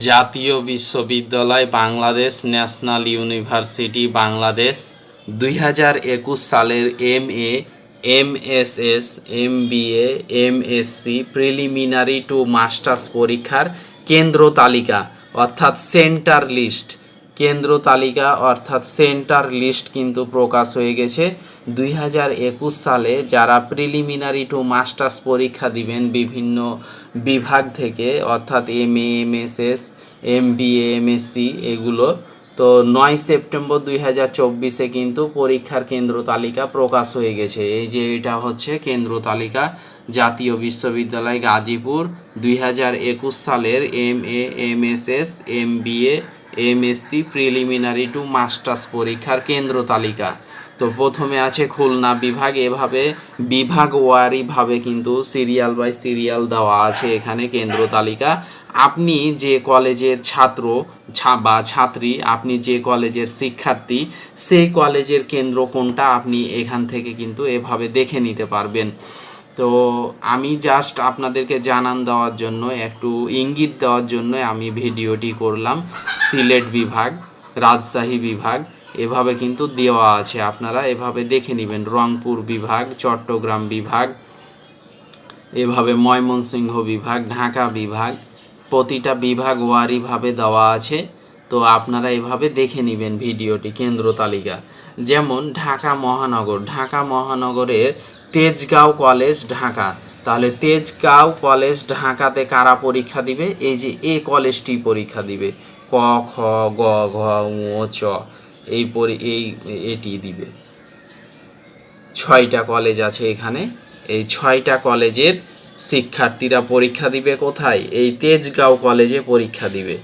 জাতীয় বিশ্ববিদ্যালয় Bangladesh national university Bangladesh 2021 সালের MA, MSS, MBA, MSc preliminary to masters পরীক্ষার কেন্দ্র তালিকা অর্থাৎ সেন্টার লিস্ট কিন্তু প্রকাশ হয়ে গেছে। 2021 সালে যারা প্রিলিমিনারি টু মাস্টার্স পরীক্ষা দিবেন বিভিন্ন বিভাগ থেকে অর্থাৎ MA, MSS, MBA, MSc এগুলো, তো 9 সেপ্টেম্বর 2024 কিন্তু পরীক্ষার কেন্দ্র তালিকা প্রকাশ হয়ে গেছে। এই যে এটা হচ্ছে কেন্দ্র তালিকা, জাতীয় বিশ্ববিদ্যালয় গাজীপুর 2021 সালের MA, MSS, MBA, MSc preliminary to masters পরীক্ষার কেন্দ্র তালিকা। তো প্রথমে আছে খুলনা বিভাগ, এভাবে বিভাগ ওয়ারিভাবে কিন্তু সিরিয়াল বাই সিরিয়াল দেওয়া আছে এখানে কেন্দ্র তালিকা। আপনি যে কলেজের ছাত্র বা ছাত্রী, আপনি যে কলেজের শিক্ষার্থী, সেই কলেজের কেন্দ্র কোনটা আপনি এখান থেকে কিন্তু এভাবে দেখে নিতে পারবেন। তো আমি জাস্ট আপনাদেরকে জানান দেওয়ার জন্য, একটু ইঙ্গিত দেওয়ার জন্য আমি ভিডিওটি করলাম। সিলেট বিভাগ, রাজশাহী বিভাগ এভাবে কিন্তু দেওয়া আছে, আপনারা এভাবে দেখে নেবেন। রংপুর বিভাগ, চট্টগ্রাম বিভাগ, এভাবে ময়মনসিংহ বিভাগ, ঢাকা বিভাগ, প্রতিটা বিভাগ ওয়ারিভাবে দেওয়া আছে। তো আপনারা এভাবে দেখে নেবেন ভিডিওটি কেন্দ্র তালিকা। যেমন ঢাকা মহানগরের তেজগাঁও কলেজ ঢাকা, তাহলে তেজগাঁও কলেজ ঢাকাতে কারা পরীক্ষা দিবে? এই যে এ কলেজটি পরীক্ষা দিবে, ক, খ, গ, ঘ, ঙ, চ এটি দিবে। 6টা কলেজ আছে এখানে, এই 6টা কলেজের শিক্ষার্থীরা পরীক্ষা দিবে কোথায়? এই তেজগাঁও কলেজে পরীক্ষা দিবে।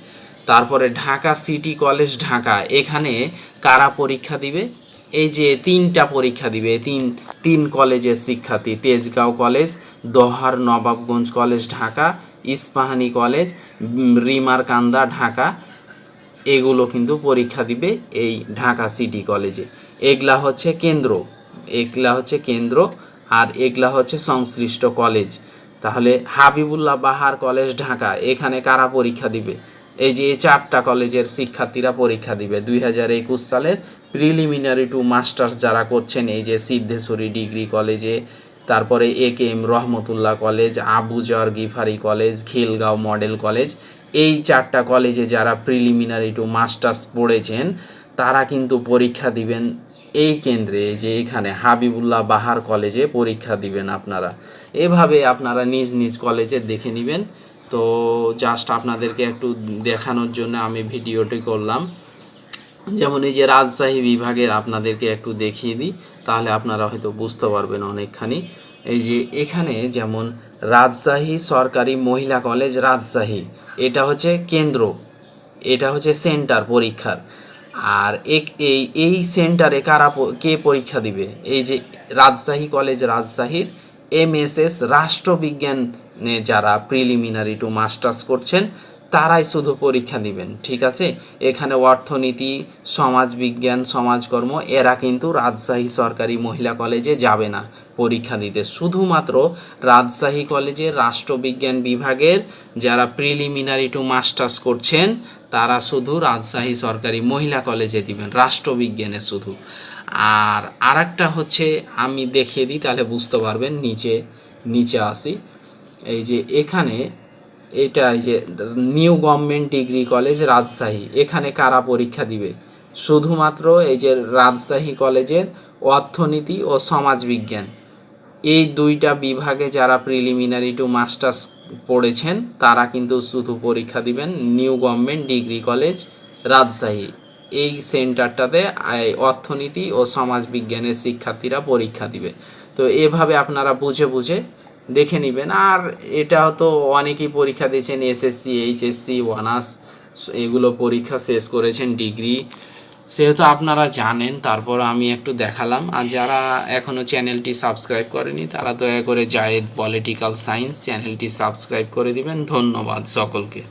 তারপরে ঢাকা সিটি কলেজ ঢাকা, এখানে কারা পরীক্ষা দিবে? এই যে 3টা পরীক্ষা দিবে, তিন কলেজের শিক্ষার্থী, তেজগাঁও কলেজ, দোহার নবাবগঞ্জ কলেজ ঢাকা, ইস্পাহানি কলেজ, রিমারকান্দা ঢাকা, এগুলো কিন্তু পরীক্ষা দিবে এই ঢাকা সিটি কলেজে। এগুলা হচ্ছে কেন্দ্র, আর এগুলা হচ্ছে সংশ্লিষ্ট কলেজ। তাহলে হাবিবুল্লাহ বাহার কলেজ ঢাকা, এখানে কারা পরীক্ষা দিবে? এই যে এই 4টা কলেজের শিক্ষার্থীরা পরীক্ষা দিবে 2021 সালের প্রিলিমিনারি টু মাস্টার্স যারা করছেন। এই যে সিদ্ধেশ্বরী ডিগ্রি কলেজে, তারপরে AKM রহমতুল্লাহ college, Abu Zar Gifari college, Khilgaon model college, এই 4টা কলেজে যারা প্রিলিমিনারি টু মাস্টার্স পড়েছেন তারা কিন্তু পরীক্ষা দিবেন এই কেন্দ্রে, যে এখানে হাবিবুল্লাহ বাহার কলেজে পরীক্ষা দিবেন আপনারা। এভাবে আপনারা নিজ নিজ কলেজে দেখে নেবেন। তো জাস্ট আপনাদেরকে একটু দেখানোর জন্য আমি ভিডিওটি করলাম। যেমন এই যে রাজশাহী বিভাগের আপনাদেরকে একটু দেখিয়ে দিই, তাহলে আপনারা হয়তো বুঝতে পারবেন অনেকখানি। এই যে এখানে যেমন রাজশাহী সরকারি মহিলা কলেজ রাজশাহী, এটা হচ্ছে কেন্দ্র, এটা হচ্ছে সেন্টার পরীক্ষার। আর এই সেন্টারে কে পরীক্ষা দিবে? এই যে রাজশাহী কলেজ রাজশাহীর MSS রাষ্ট্রবিজ্ঞানে যারা প্রিলিমিনারি টু মাস্টার্স করছেন তারাই শুধু পরীক্ষা দিবেন, ঠিক আছে? এখানে অর্থনীতি, সমাজবিজ্ঞান, সমাজকর্ম এরা কিন্তু রাজশাহী সরকারি মহিলা কলেজে যাবে না পরীক্ষা দিতে। শুধুমাত্র রাজশাহী কলেজের রাষ্ট্রবিজ্ঞান বিভাগের যারা প্রিলিমিনারি টু মাস্টার্স করছেন তারা শুধু রাজশাহী সরকারি মহিলা কলেজে দিবেন রাষ্ট্রবিজ্ঞানে শুধু। আর আরেকটা হচ্ছে আমি দেখিয়ে দিই, তাহলে বুঝতে পারবেন। নিচে আসি, এই যে এখানে এটা এই যে new government degree college Rajshahi, এখানে কারা পরীক্ষা দিবে? শুধুমাত্র এই যে রাজশাহী কলেজের অর্থনীতি ও সমাজবিজ্ঞান এই 2টা বিভাগে যারা প্রিলিমিনারি টু মাস্টার্স পড়েছেন তারা কিন্তু শুধু পরীক্ষা দিবেন new government degree college Rajshahi. এই সেন্টারটাতে অর্থনীতি ও সমাজবিজ্ঞানের শিক্ষার্থীরা পরীক্ষা দিবে। তো এভাবে আপনারা বুঝে দেখে নেবেন। আর এটাও তো অনেকেই পরীক্ষা দিয়েছেন, SSC, HSC, অনার্স এগুলো পরীক্ষা শেষ করেছেন, ডিগ্রি, সেহেতু আপনারা জানেন। তারপর আমি একটু দেখালাম। আর যারা এখনও চ্যানেলটি সাবস্ক্রাইব করেনি তারা দয়া করে জায়েদ পলিটিক্যাল সায়েন্স চ্যানেলটি সাবস্ক্রাইব করে দিবেন। ধন্যবাদ সকলকে।